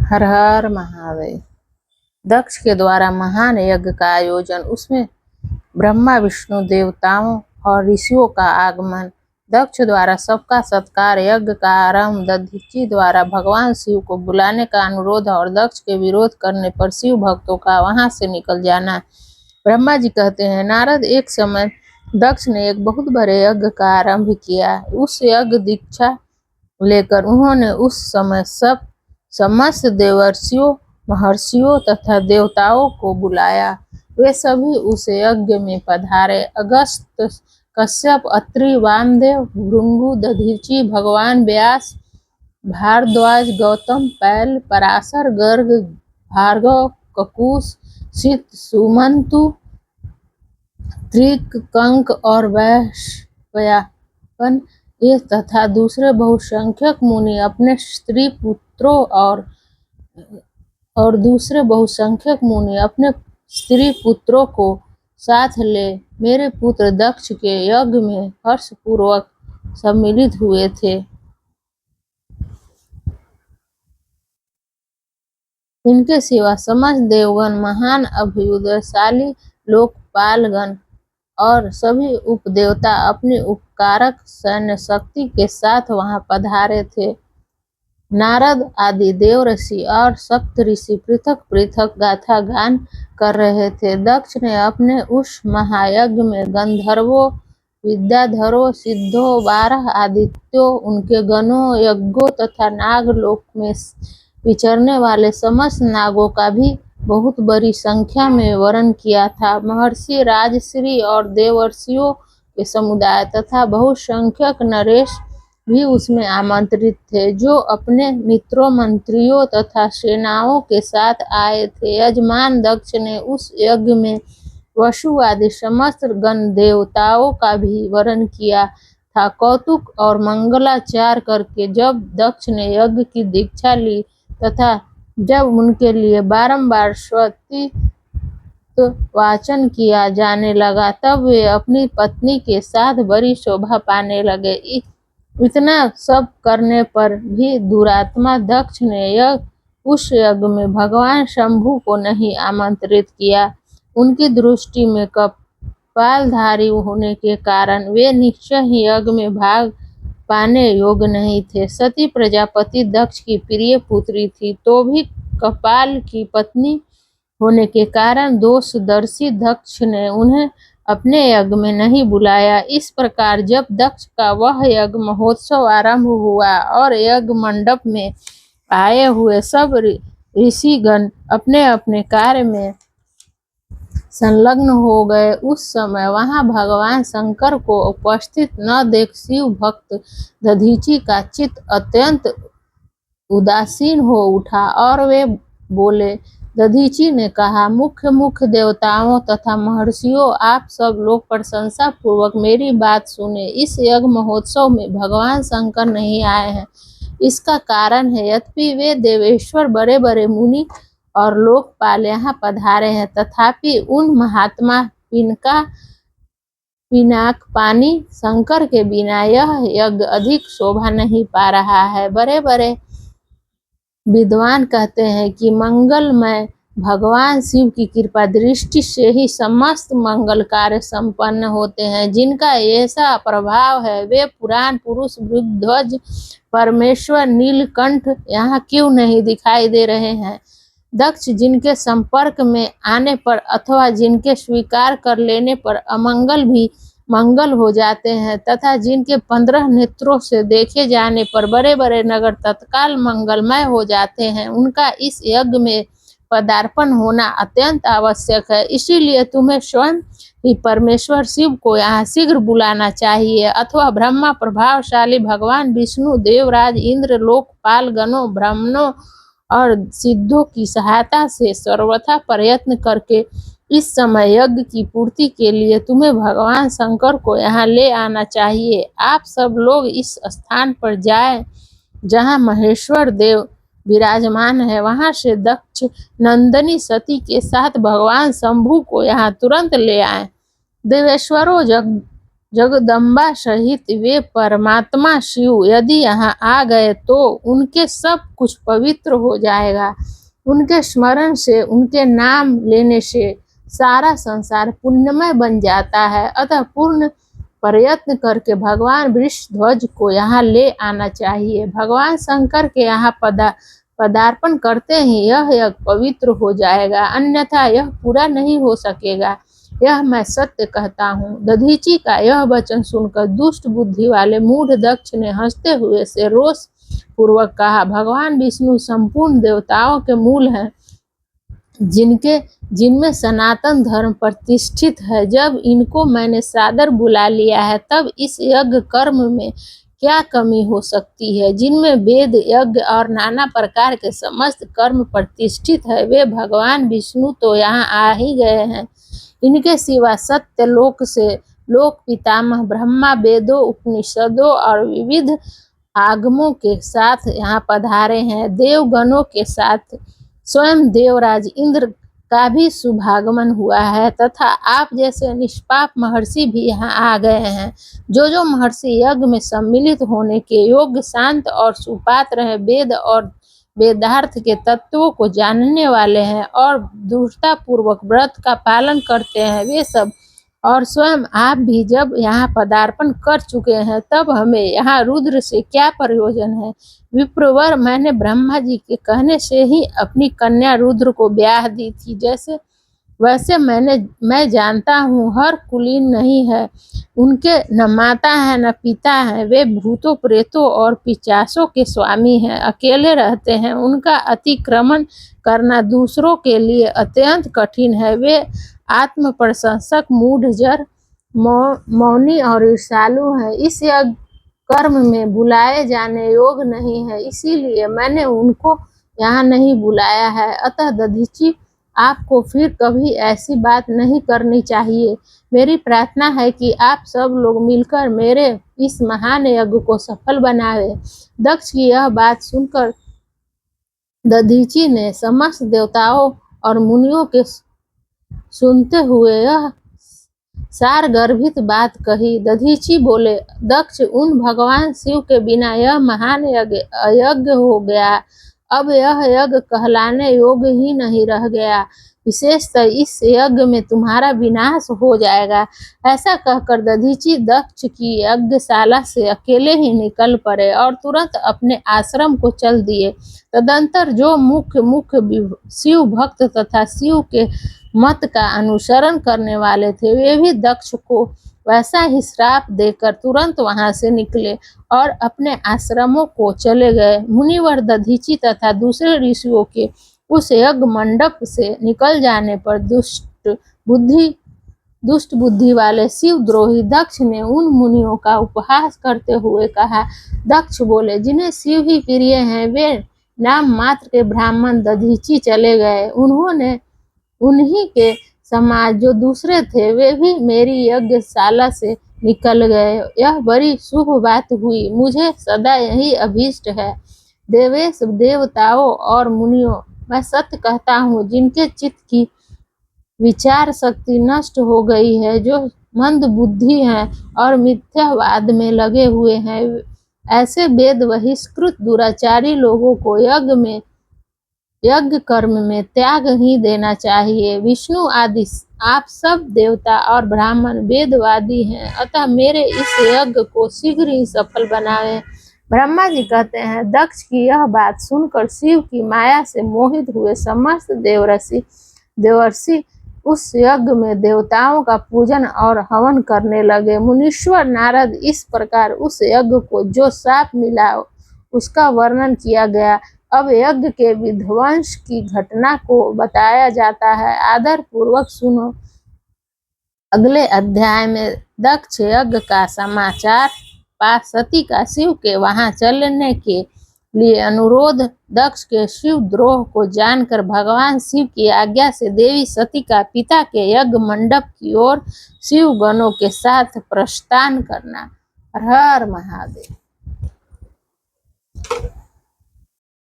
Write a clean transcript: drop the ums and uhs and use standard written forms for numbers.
हर हर महादेव। दक्ष के द्वारा महान यज्ञ का आयोजन, उसमें ब्रह्मा विष्णु देवताओं और ऋषियों का आगमन, दक्ष द्वारा सबका सत्कार, यज्ञ का आरंभ, दधीचि द्वारा भगवान शिव को बुलाने का अनुरोध और दक्ष के विरोध करने पर शिव भक्तों का वहां से निकल जाना। ब्रह्मा जी कहते हैं, नारद, एक समय दक्ष ने एक बहुत बड़े यज्ञ का आरंभ किया। उस यज्ञ दीक्षा लेकर उन्होंने उस समय समस्त देवर्षियों, महर्षियों तथा देवताओं को बुलाया। वे सभी उस यज्ञ में पधारे। अगस्त, कश्यप, अत्रि, वामदेव, भृगु, दधीचि, भगवान व्यास, भारद्वाज, गौतम, पैल, पराशर, गर्ग, भार्गव, ककुश, सित, सुमंतु, त्रिक, कंक और वैश्वपायन ये तथा दूसरे बहुसंख्यक मुनि अपने स्त्री पुत्रों को साथ ले मेरे पुत्र दक्ष के यज्ञ में हर्षपूर्वक सम्मिलित हुए थे। इनके सिवा समस्त देवगण, महान अभ्युदयशाली लोकपालगण और सभी उपदेवता अपनी उपकारक सैन्य शक्ति के साथ वहां पधारे थे। नारद आदि देवऋषि और सप्त ऋषि पृथक पृथक गाथा गान कर रहे थे। दक्ष ने अपने उस महायज्ञ में गंधर्वों, विद्याधरों, सिद्धों, 12 आदित्यों, उनके गणों, यज्ञों तथा नागलोक में विचरने वाले समस्त नागों का भी बहुत बड़ी संख्या में वरण किया था। महर्षि, राजश्री और देवर्षियों के समुदाय तथा बहुसंख्यक नरेश भी उसमें आमंत्रित थे, जो अपने मित्रों, मंत्रियों तथा सेनाओं के साथ आए थे। यजमान दक्ष ने उस यज्ञ में वसु आदि समस्त गण देवताओं का भी वरण किया था। कौतुक और मंगलाचार करके जब दक्ष ने यज्ञ की दीक्षा ली तथा जब उनके लिए बारंबार स्तुति वाचन किया जाने लगा, तब वे अपनी पत्नी के साथ बड़ी शोभा पाने लगे। इतना सब करने पर भी दुरात्मा दक्ष ने उस यज्ञ में भगवान शंभु को नहीं आमंत्रित किया। उनकी दृष्टि में कपालधारी होने के कारण वे निश्चय ही यज्ञ में भाग पाने योग्य नहीं थे। सती प्रजापति दक्ष की प्रिय पुत्री थी, तो भी कपाल की पत्नी होने के कारण दोषदर्शी दक्ष ने उन्हें अपने यज्ञ में नहीं बुलाया। इस प्रकार जब दक्ष का वह यज्ञ महोत्सव आरंभ हुआ और यज्ञ मंडप में आए हुए सब ऋषिगण अपने अपने कार्य में संलग्न हो गए, उस समय वहां भगवान शंकर को उपस्थित न देख शिव भक्त दधीचि का चित्त अत्यंत उदासीन हो उठा और वे बोले। दधीचि ने कहा, मुख्य देवताओं तथा महर्षियों, आप सब लोग प्रशंसा पूर्वक मेरी बात सुने। इस यज्ञ महोत्सव में भगवान शंकर नहीं आए हैं। इसका कारण है, यद्यपि वे देवेश्वर बड़े बड़े मुनि और लोकपाल यहाँ पधारे हैं, तथापि उन महात्मा पिनाकपानी शंकर के बिना यह यज्ञ अधिक शोभा नहीं पा रहा है। बड़े बड़े विद्वान कहते हैं कि मंगलमय भगवान शिव की कृपा दृष्टि से ही समस्त मंगल कार्य संपन्न होते हैं। जिनका ऐसा प्रभाव है, वे पुराण पुरुष वृषध्वज परमेश्वर नीलकंठ यहाँ क्यों नहीं दिखाई दे रहे हैं। दक्ष जिनके संपर्क में आने पर अथवा जिनके स्वीकार कर लेने पर अमंगल भी मंगल हो जाते हैं, तथा जिनके 15 नेत्रों से देखे जाने पर बड़े बड़े नगर तत्काल मंगलमय हो जाते हैं, उनका इस यज्ञ में पदार्पण होना अत्यंत आवश्यक है। इसीलिए तुम्हें स्वयं ही परमेश्वर शिव को यहाँ शीघ्र बुलाना चाहिए, अथवा ब्रह्मा, प्रभावशाली भगवान विष्णु, देवराज इंद्र, लोकपाल गणों, ब्राह्मणों और सिद्धों की सहायता से सर्वथा प्रयत्न करके इस समय यज्ञ की पूर्ति के लिए तुम्हें भगवान शंकर को यहाँ ले आना चाहिए। आप सब लोग इस स्थान पर जाएं जहाँ महेश्वर देव विराजमान है। वहां से दक्ष नंदिनी सती के साथ भगवान शंभु को यहाँ तुरंत ले आए। देवेश्वरों, जगदम्बा सहित वे परमात्मा शिव यदि यहाँ आ गए तो उनके सब कुछ पवित्र हो जाएगा। उनके स्मरण से, उनके नाम लेने से सारा संसार पुण्यमय बन जाता है। अतः पूर्ण प्रयत्न करके भगवान वृषध्वज को यहाँ ले आना चाहिए। भगवान शंकर के यहाँ पदार्पण करते ही यह यज्ञ पवित्र हो जाएगा, अन्यथा यह पूरा नहीं हो सकेगा। यह मैं सत्य कहता हूँ। दधीचि का यह वचन सुनकर दुष्ट बुद्धि वाले मूढ़ दक्ष ने हंसते हुए से रोष पूर्वक कहा, भगवान विष्णु संपूर्ण देवताओं के मूल हैं, जिनमें सनातन धर्म प्रतिष्ठित है। जब इनको मैंने सादर बुला लिया है तब इस यज्ञ कर्म में क्या कमी हो सकती है। जिनमें वेद, यज्ञ और नाना प्रकार के समस्त कर्म प्रतिष्ठित है, वे भगवान विष्णु तो यहाँ आ ही गए हैं। इनके सिवा सत्य लोक से लोक पितामह ब्रह्मा वेदों, उपनिषदों और विविध आगमों के साथ यहाँ पधारे हैं। देवगणों के साथ स्वयं देवराज इंद्र का भी शुभागमन हुआ है तथा आप जैसे निष्पाप महर्षि भी यहाँ आ गए हैं। जो महर्षि यज्ञ में सम्मिलित होने के योग्य, शांत और सुपात्र हैं, वेद और वेदार्थ के तत्वों को जानने वाले हैं और दृढ़ता पूर्वक व्रत का पालन करते हैं, वे सब और स्वयं आप भी जब यहाँ पदार्पण कर चुके हैं तब हमें यहाँ रुद्र से क्या प्रयोजन है। विप्रवर, मैंने ब्रह्मा जी के कहने से ही अपनी कन्या रुद्र को ब्याह दी थी। वैसे मैं जानता हूँ हर कुलीन नहीं है, उनके न माता है न पिता है। वे भूतों, प्रेतों और पिशाचों के स्वामी हैं, अकेले रहते हैं। उनका अतिक्रमण करना दूसरों के लिए अत्यंत कठिन है। वे आत्म प्रशंसक, मूढ़, मौनी और ईर्ष्यालु हैं। इस यज्ञ कर्म में बुलाए जाने योग्य नहीं है, इसीलिए मैंने उनको यहाँ नहीं बुलाया है। अतः दधीचि, आपको फिर कभी ऐसी बात नहीं करनी चाहिए। मेरी प्रार्थना है कि आप सब लोग मिलकर मेरे इस महान यज्ञ को सफल बनावे। दक्ष की यह बात सुनकर दधीचि ने समस्त देवताओं और मुनियों के सुनते हुए यह सार गर्भित बात कही। दधीचि बोले, दक्ष, उन भगवान शिव के बिना यह महान यज्ञ अयज्ञ हो गया। अब यह यज्ञ कहलाने योग्य ही नहीं रह गया। विशेषतः इस यज्ञ में तुम्हारा विनाश हो जाएगा। ऐसा कहकर दधीचि दक्ष की यज्ञशाला से अकेले ही निकल पड़े और तुरंत अपने आश्रम को चल दिए। तदंतर जो मुख्य शिव भक्त तथा शिव के मत का अनुसरण करने वाले थे, वे भी दक्ष को वैसा ही श्राप देकर तुरंत वहां से निकले और अपने आश्रमों को चले गए। मुनिवर दधीचि तथा दूसरे ऋषियों के उस यज्ञ मंडप से निकल जाने पर दुष्ट बुद्धि वाले शिवद्रोही दक्ष ने उन मुनियों का उपहास करते हुए कहा। दक्ष बोले, जिन्हें शिव ही प्रिय हैं, वे नाम मात्र के ब्राह्मण दधीचि चले गए। उन्हीं के समाज जो दूसरे थे, वे भी मेरी यज्ञशाला से निकल गए। यह बड़ी शुभ बात हुई। मुझे सदा यही अभीष्ट है। देवेश, देवताओं और मुनियों, मैं सत्य कहता हूँ, जिनके चित्त की विचार शक्ति नष्ट हो गई है, जो मंद बुद्धि हैं और मिथ्यावाद में लगे हुए हैं, ऐसे वेद बहिष्कृत दुराचारी लोगों को यज्ञ कर्म में त्याग ही देना चाहिए। विष्णु आदि आप सब देवता और ब्राह्मण वेदवादी हैं, अतः मेरे इस यज्ञ को शीघ्र ही सफल बनाएं। ब्रह्मा जी कहते हैं, दक्ष की यह बात सुनकर शिव की माया से मोहित हुए समस्त देवर्षि उस यज्ञ में देवताओं का पूजन और हवन करने लगे। मुनीश्वर नारद इस प्रकार उस यज्ञ को जो शाप मिला उसका वर्णन किया गया। अब यज्ञ के विध्वंस की घटना को बताया जाता है, आदर पूर्वक सुनो। अगले अध्याय में दक्ष यज्ञ का समाचार पा सती का शिव के वहां चलने के लिए अनुरोध, दक्ष के शिव द्रोह को जानकर भगवान शिव की आज्ञा से देवी सती का पिता के यज्ञ मंडप की ओर शिव गणों के साथ प्रस्थान करना। हर हर महादेव।